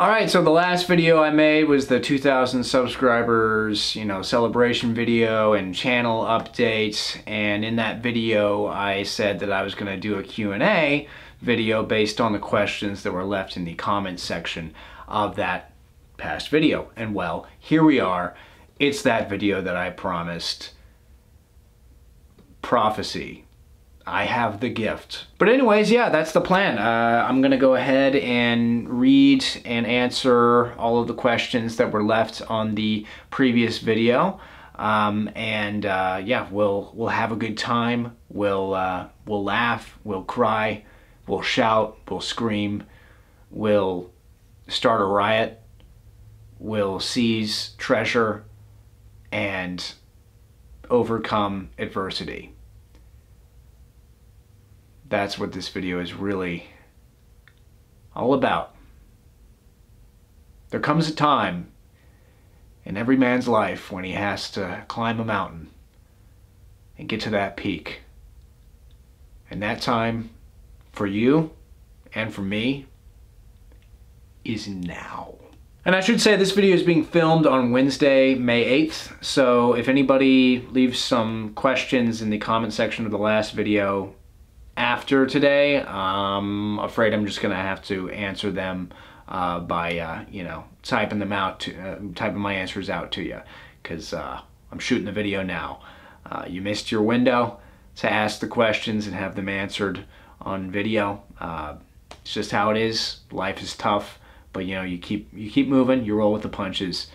Alright, so the last video I made was the 2,000 subscribers, celebration video and channel update. And in that video, I said that I was going to do a Q&A video based on the questions that were left in the comments section of that past video. And well, here we are. It's that video that I promised. Prophecy. I have the gift. But anyways, yeah, that's the plan. I'm gonna go ahead and read and answer all of the questions that were left on the previous video. Yeah, we'll have a good time. We'll laugh, we'll cry, we'll shout, we'll scream, we'll start a riot, we'll seize treasure, and overcome adversity. That's what this video is really all about. There comes a time in every man's life when he has to climb a mountain and get to that peak. And that time, for you and for me, is now. And I should say this video is being filmed on Wednesday, May 8th. So if anybody leaves some questions in the comment section of the last video after today, I'm afraid I'm just gonna have to answer them by typing them out, typing my answers out to you, because I'm shooting the video now. You missed your window to ask the questions and have them answered on video. It's just how it is. Life is tough, but you keep moving. You roll with the punches.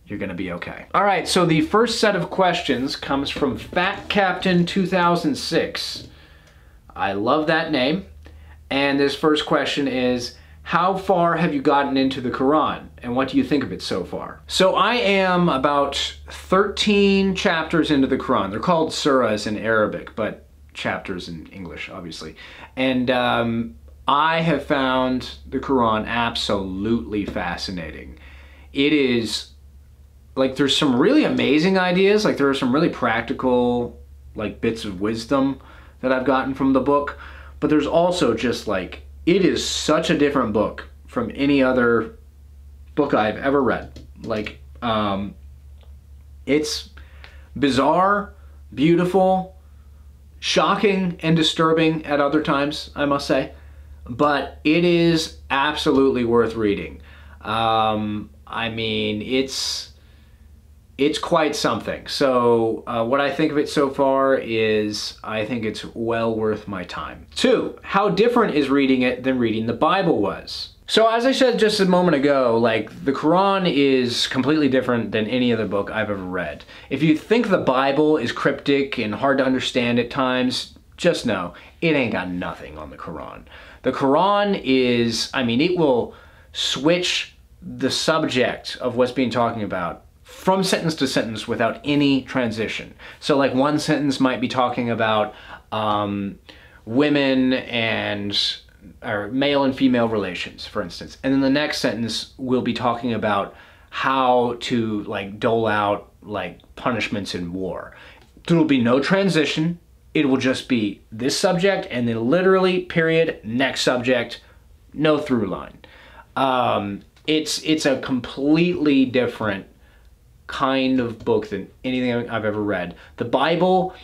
You're gonna be okay. All right. So the first set of questions comes from Fat Captain 2006. I love that name. And this first question is, how far have you gotten into the Quran and what do you think of it so far? So I am about 13 chapters into the Quran. They're called surahs in Arabic, but chapters in English, obviously. And I have found the Quran absolutely fascinating. It is, like, there's some really amazing ideas. Like, there are some really practical, like, bits of wisdom that I've gotten from the book, but there's also just, like, it is such a different book from any other book I've ever read. Like, it's bizarre, beautiful, shocking, and disturbing at other times, I must say, but it is absolutely worth reading. I mean, it's quite something. So what I think of it so far is I think it's well worth my time. 2, how different is reading it than reading the Bible was? So as I said just a moment ago, like, the Quran is completely different than any other book I've ever read. If you think the Bible is cryptic and hard to understand at times, just know it ain't got nothing on the Quran. The Quran is, I mean, it will switch the subject of what's being talking about from sentence to sentence without any transition. So, like, one sentence might be talking about women or male and female relations, for instance. And then the next sentence will be talking about how to, like, dole out, like, punishments in war. There will be no transition. It will just be this subject and then literally, period, next subject, no through line. It's a completely different kind of book than anything I've ever read. The Bible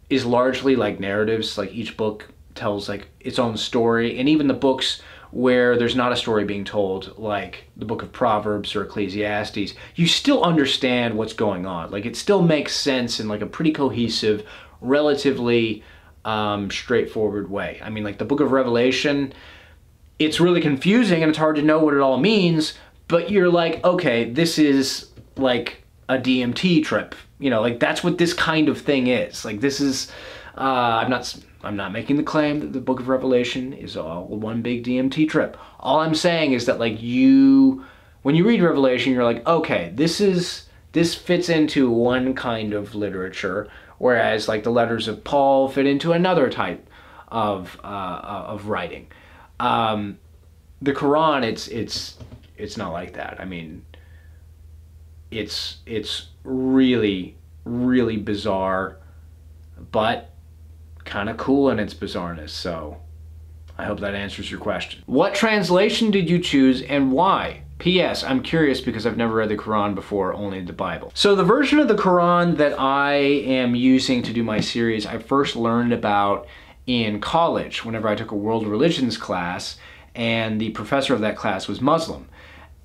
is largely like narratives. Like, each book tells, like, its own story, and even the books where there's not a story being told, like the book of Proverbs or Ecclesiastes, you still understand what's going on. Like, it still makes sense in, like, a pretty cohesive, relatively straightforward way. I mean, like, the book of Revelation, it's really confusing and it's hard to know what it all means, but you're like, okay, this is like a DMT trip. Like, that's what this kind of thing is. Like, this is, I'm not making the claim that the book of Revelation is all one big DMT trip. All I'm saying is that, like, when you read Revelation, you're like, okay, this fits into one kind of literature, whereas, like, the letters of Paul fit into another type of writing. The Quran, it's not like that. I mean, it's really, really bizarre, but kind of cool in its bizarreness. So I hope that answers your question. What translation did you choose and why? P.S. I'm curious because I've never read the Quran before, only the Bible. So the version of the Quran that I am using to do my series, I first learned about in college whenever I took a world religions class, and the professor of that class was Muslim.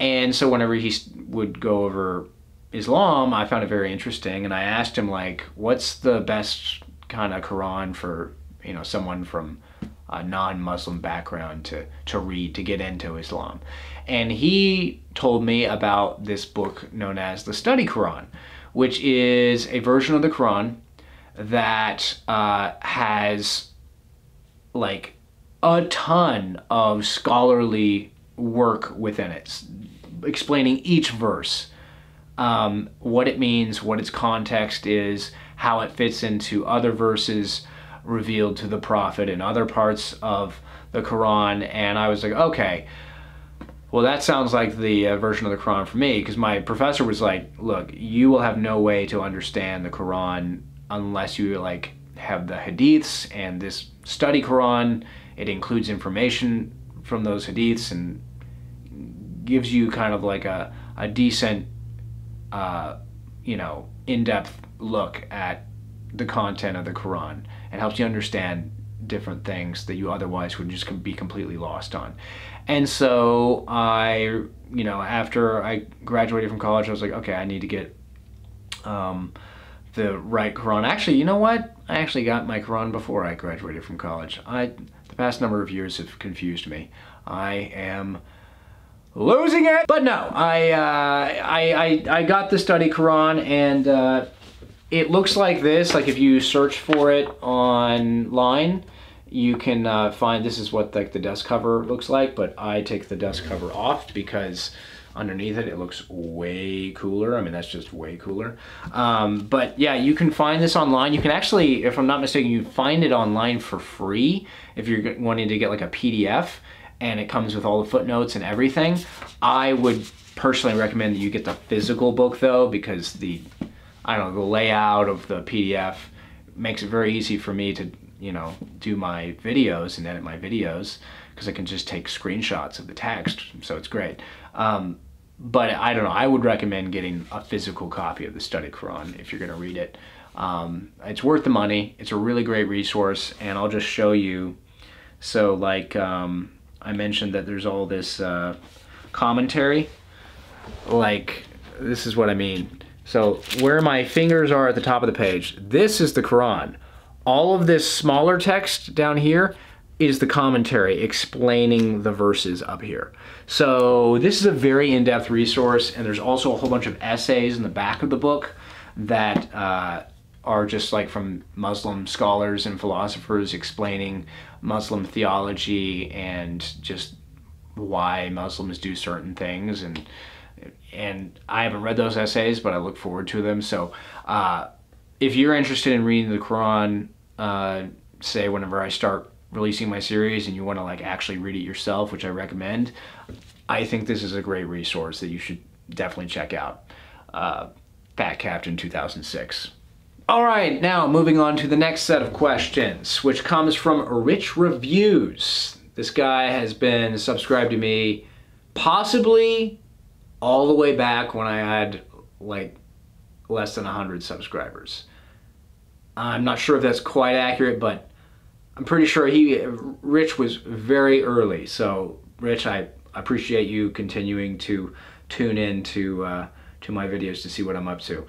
And so whenever he would go over Islam, I found it very interesting, and I asked him, like, what's the best kind of Quran for, you know, someone from a non-Muslim background to read, to get into Islam. And he told me about this book known as the Study Quran, which is a version of the Quran that has like a ton of scholarly work within it, explaining each verse, what it means, what its context is, how it fits into other verses revealed to the Prophet in other parts of the Quran. And I was like, okay, well, that sounds like the version of the Quran for me, because my professor was like, look, you will have no way to understand the Quran unless you like have the hadiths, and this study Quran, it includes information from those hadiths and gives you kind of like a decent, you know, in-depth look at the content of the Quran, and helps you understand different things that you otherwise would just be completely lost on. And so I, you know, after I graduated from college, I was like, okay, I need to get the right Quran. Actually, you know what? I actually got my Quran before I graduated from college. The past number of years have confused me. I am losing it. But no, I got the Study Quran, and it looks like this. Like if you search for it online, you can find, this is what like the dust cover looks like, but I take the dust cover off because underneath it, it looks way cooler. I mean, that's just way cooler. But yeah, you can find this online. You can actually, if I'm not mistaken, you find it online for free if you're wanting to get like a PDF, and it comes with all the footnotes and everything. I would personally recommend that you get the physical book though, because the layout of the PDF makes it very easy for me to, you know, do my videos and edit my videos, because I can just take screenshots of the text, so it's great. But I don't know, I would recommend getting a physical copy of the Study Quran if you're gonna read it. It's worth the money, it's a really great resource, and I'll just show you. So like, I mentioned that there's all this commentary, like, this is what I mean. So where my fingers are at the top of the page, this is the Quran. All of this smaller text down here is the commentary explaining the verses up here. So this is a very in-depth resource, and there's also a whole bunch of essays in the back of the book that are just like from Muslim scholars and philosophers explaining Muslim theology and just why Muslims do certain things. And I haven't read those essays, but I look forward to them. So if you're interested in reading the Quran, say whenever I start releasing my series and you want to like actually read it yourself, which I recommend, I think this is a great resource that you should definitely check out. Fat Captain 2006. All right, now moving on to the next set of questions, which comes from Rich Reviews. This guy has been subscribed to me possibly all the way back when I had like less than 100 subscribers. I'm not sure if that's quite accurate, but I'm pretty sure Rich was very early. So Rich, I appreciate you continuing to tune in to my videos to see what I'm up to.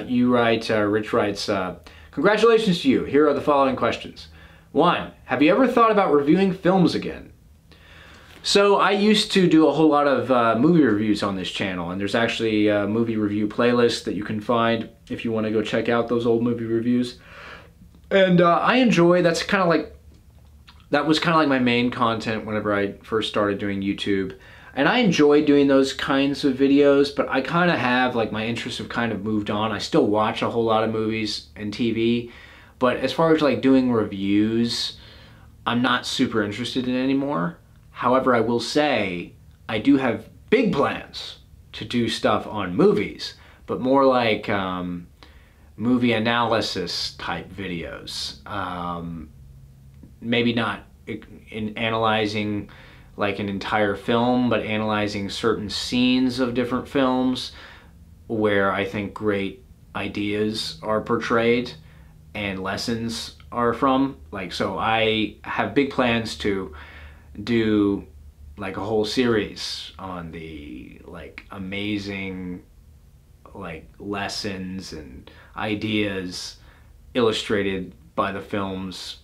You write, Rich writes, congratulations to you. Here are the following questions. 1, have you ever thought about reviewing films again? So I used to do a whole lot of movie reviews on this channel, and there's actually a movie review playlist that you can find if you want to go check out those old movie reviews. And I enjoy, that was kind of like my main content whenever I first started doing YouTube. And I enjoy doing those kinds of videos, but I kind of have, like, my interests have kind of moved on. I still watch a whole lot of movies and TV, but as far as like doing reviews, I'm not super interested in anymore. However, I will say I do have big plans to do stuff on movies, but more like movie analysis type videos. Maybe not in analyzing like an entire film, but analyzing certain scenes of different films where I think great ideas are portrayed and lessons are from. Like, so I have big plans to do like a whole series on the like amazing like lessons and ideas illustrated by the films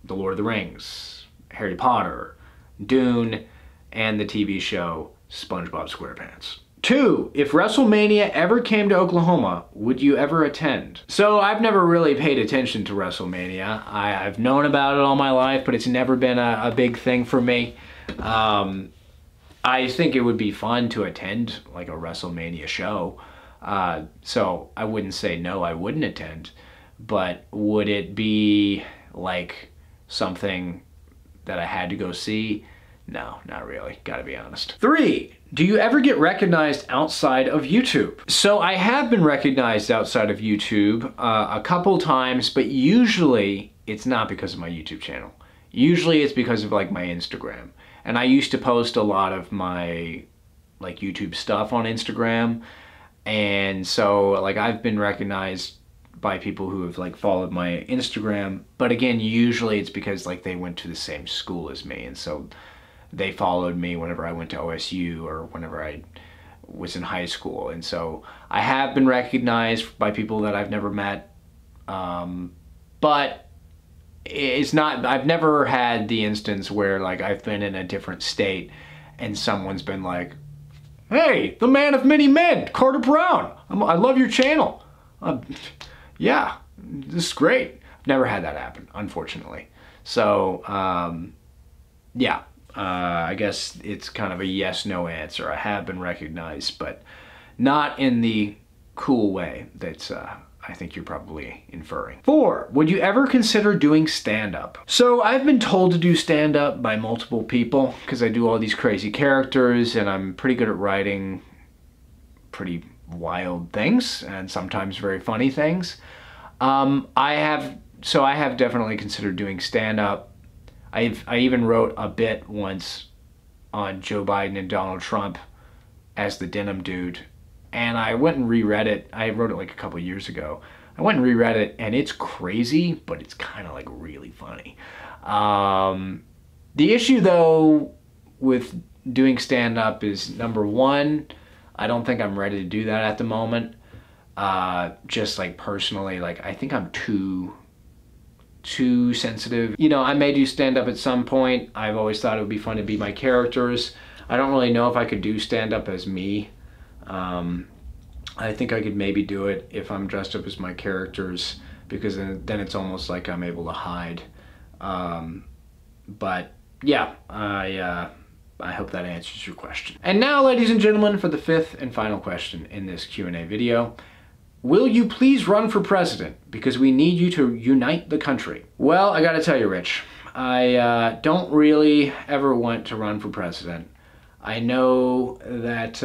The Lord of the Rings, Harry Potter, Dune, and the TV show SpongeBob SquarePants. 2, if WrestleMania ever came to Oklahoma, would you ever attend? So I've never really paid attention to WrestleMania. I've known about it all my life, but it's never been a big thing for me. I think it would be fun to attend like a WrestleMania show. So I wouldn't say no, I wouldn't attend, but would it be like something that I had to go see? No, not really, gotta be honest. 3, do you ever get recognized outside of YouTube? So I have been recognized outside of YouTube a couple times, but usually it's not because of my YouTube channel. Usually it's because of like my Instagram. And I used to post a lot of my like YouTube stuff on Instagram. And so like I've been recognized by people who have like followed my Instagram. But again, usually it's because like they went to the same school as me. And so they followed me whenever I went to OSU or whenever I was in high school. And so I have been recognized by people that I've never met. But it's not, I've never had the instance where like I've been in a different state and someone's been like, hey, the man of many men, Carter Brown. I love your channel. Yeah, this is great. I've never had that happen, unfortunately. So, yeah. I guess it's kind of a yes-no answer. I have been recognized, but not in the cool way that I think you're probably inferring. 4, would you ever consider doing stand-up? So I've been told to do stand-up by multiple people because I do all these crazy characters and I'm pretty good at writing pretty wild things and sometimes very funny things. I have definitely considered doing stand-up. I even wrote a bit once on Joe Biden and Donald Trump as the Denim Dude, and I went and reread it. I wrote it like a couple years ago. I went and reread it, and it's crazy, but it's kind of like really funny. The issue though with doing stand-up is, number one, I don't think I'm ready to do that at the moment. Just like personally, like I think I'm too sensitive. You know, I may do stand-up at some point. I've always thought it would be fun to be my characters. I don't really know if I could do stand-up as me. I think I could maybe do it if I'm dressed up as my characters, because then it's almost like I'm able to hide. But yeah, I hope that answers your question. And now, ladies and gentlemen, for the 5th and final question in this Q&A video. Will you please run for president? Because we need you to unite the country. Well, I gotta tell you, Rich, I don't really ever want to run for president. I know that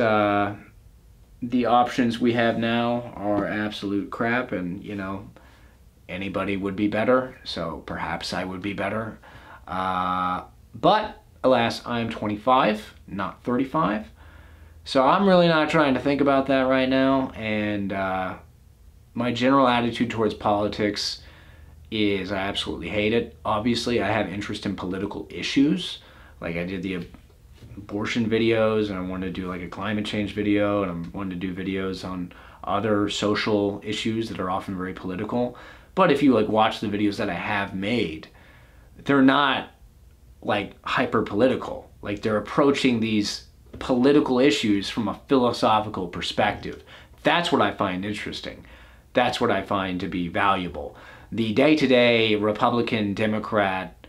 the options we have now are absolute crap, and you know, anybody would be better, so perhaps I would be better. But alas, I'm 25, not 35. So I'm really not trying to think about that right now, and my general attitude towards politics is I absolutely hate it. Obviously, I have interest in political issues. Like I did the abortion videos, and I wanted to do like a climate change video, and I wanted to do videos on other social issues that are often very political. But if you like watch the videos that I have made, they're not like hyper political. Like they're approaching these political issues from a philosophical perspective. That's what I find interesting. That's what I find to be valuable. The day-to-day Republican, Democrat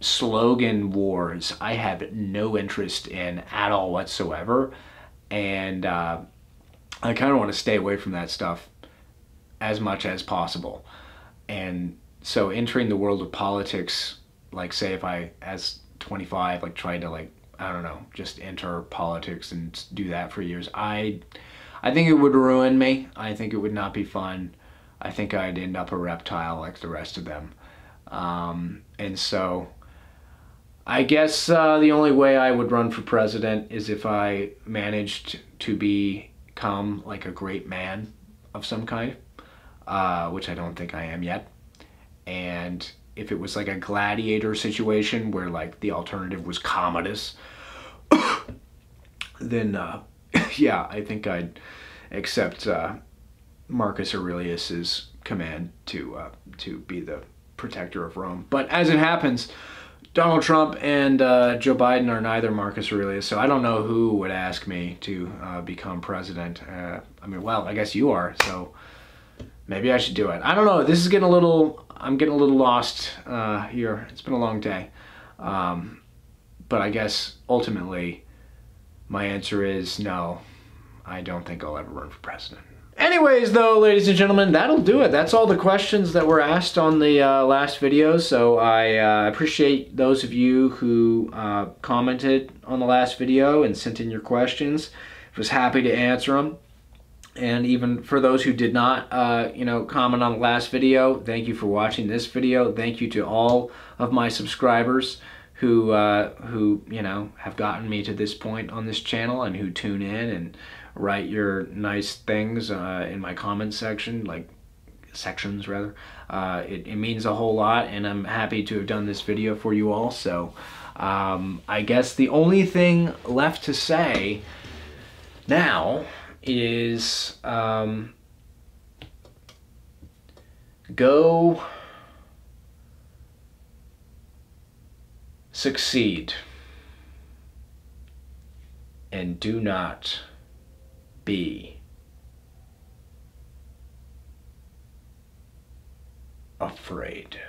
slogan wars, I have no interest in at all whatsoever. And I kind of want to stay away from that stuff as much as possible. And so entering the world of politics, like say if I, as 25, like tried to like, I don't know, just enter politics and do that for years, I think it would ruin me. I think it would not be fun. I think I'd end up a reptile like the rest of them. And so I guess the only way I would run for president is if I managed to become like a great man of some kind, which I don't think I am yet. And if it was like a gladiator situation where like the alternative was Commodus, then yeah, I think I'd accept Marcus Aurelius's command to be the protector of Rome. But as it happens, Donald Trump and Joe Biden are neither Marcus Aurelius, so I don't know who would ask me to become president. I mean, well, I guess you are, so maybe I should do it. I don't know. This is getting a little. I'm getting a little lost here. It's been a long day, but I guess ultimately my answer is no. I don't think I'll ever run for president. Anyways, though, ladies and gentlemen, that'll do it. That's all the questions that were asked on the last video. So I appreciate those of you who commented on the last video and sent in your questions. I was happy to answer them. And even for those who did not, comment on the last video, thank you for watching this video. Thank you to all of my subscribers who have gotten me to this point on this channel and who tune in and write your nice things in my comment section, like sections rather. It means a whole lot, and I'm happy to have done this video for you all. So I guess the only thing left to say now is go succeed and do not be afraid.